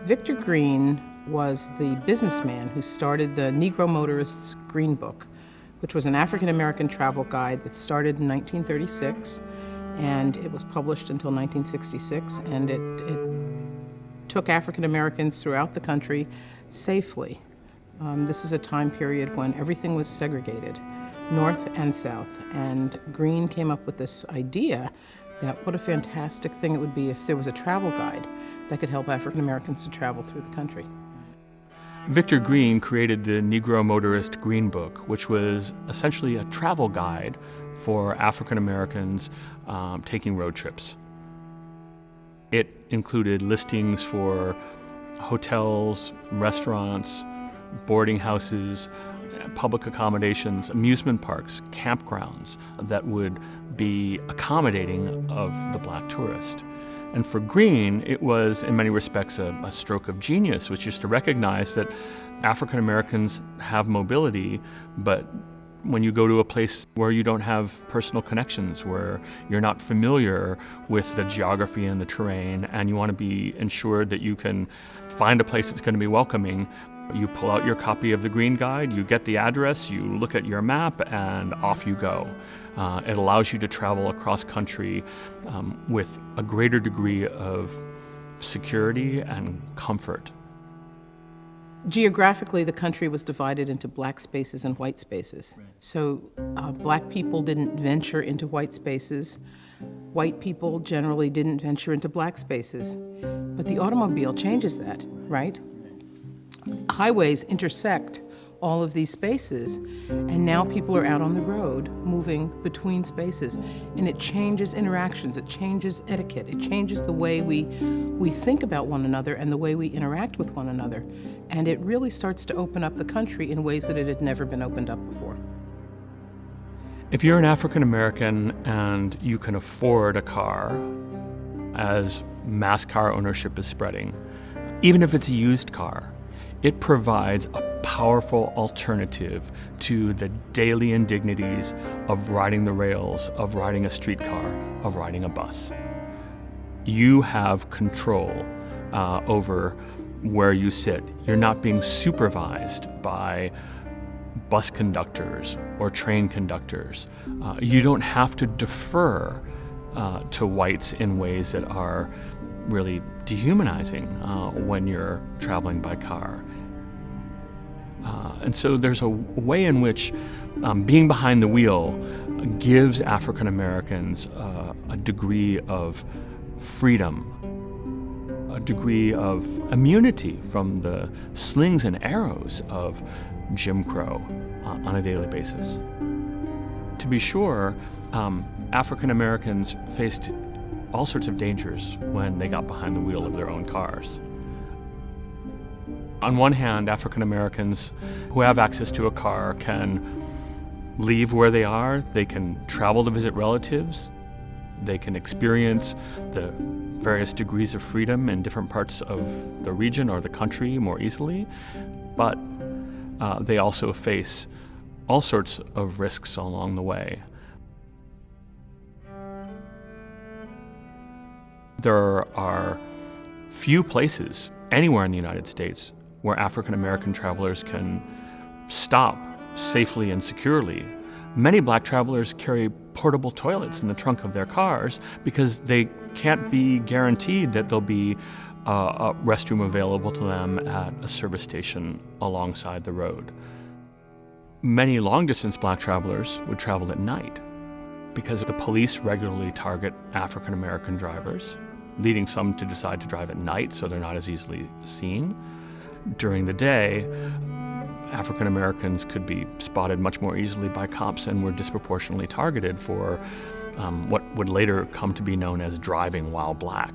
Victor Green was the businessman who started the Negro Motorists Green Book, which was an African-American travel guide that started in 1936, and it was published until 1966, and it took African-Americans throughout the country safely. This is a time period when everything was segregated, north and south, and Green came up with this idea that what a fantastic thing it would be if there was a travel guide that could help African Americans to travel through the country. Victor Green created the Negro Motorist Green Book, which was essentially a travel guide for African Americans taking road trips. It included listings for hotels, restaurants, boarding houses, public accommodations, amusement parks, campgrounds that would be accommodating of the black tourist. And for Green, it was in many respects a stroke of genius, which is to recognize that African Americans have mobility, but when you go to a place where you don't have personal connections, where you're not familiar with the geography and the terrain, and you want to be ensured that you can find a place that's going to be welcoming, you pull out your copy of the Green Guide, you get the address, you look at your map, and off you go. It allows you to travel across country with a greater degree of security and comfort. Geographically, the country was divided into black spaces and white spaces. Right. So black people didn't venture into white spaces. White people generally didn't venture into black spaces. But the automobile changes that, right? Highways intersect all of these spaces, and now people are out on the road moving between spaces, and it changes interactions, it changes etiquette, it changes the way we think about one another and the way we interact with one another, and it really starts to open up the country in ways that it had never been opened up before. If you're an African American and you can afford a car, as mass car ownership is spreading, even if it's a used car, it provides a powerful alternative to the daily indignities of riding the rails, of riding a streetcar, of riding a bus. You have control over where you sit. You're not being supervised by bus conductors or train conductors. You don't have to defer to whites in ways that are really dehumanizing when you're traveling by car. And so there's a way in which being behind the wheel gives African Americans a degree of freedom, a degree of immunity from the slings and arrows of Jim Crow on a daily basis. To be sure, African Americans faced all sorts of dangers when they got behind the wheel of their own cars. On one hand, African Americans who have access to a car can leave where they are, they can travel to visit relatives, they can experience the various degrees of freedom in different parts of the region or the country more easily, but they also face all sorts of risks along the way. There are few places anywhere in the United States where African American travelers can stop safely and securely. Many black travelers carry portable toilets in the trunk of their cars because they can't be guaranteed that there'll be a restroom available to them at a service station alongside the road. Many long-distance black travelers would travel at night because the police regularly target African American drivers, leading some to decide to drive at night so they're not as easily seen. During the day, African Americans could be spotted much more easily by cops and were disproportionately targeted for what would later come to be known as driving while black.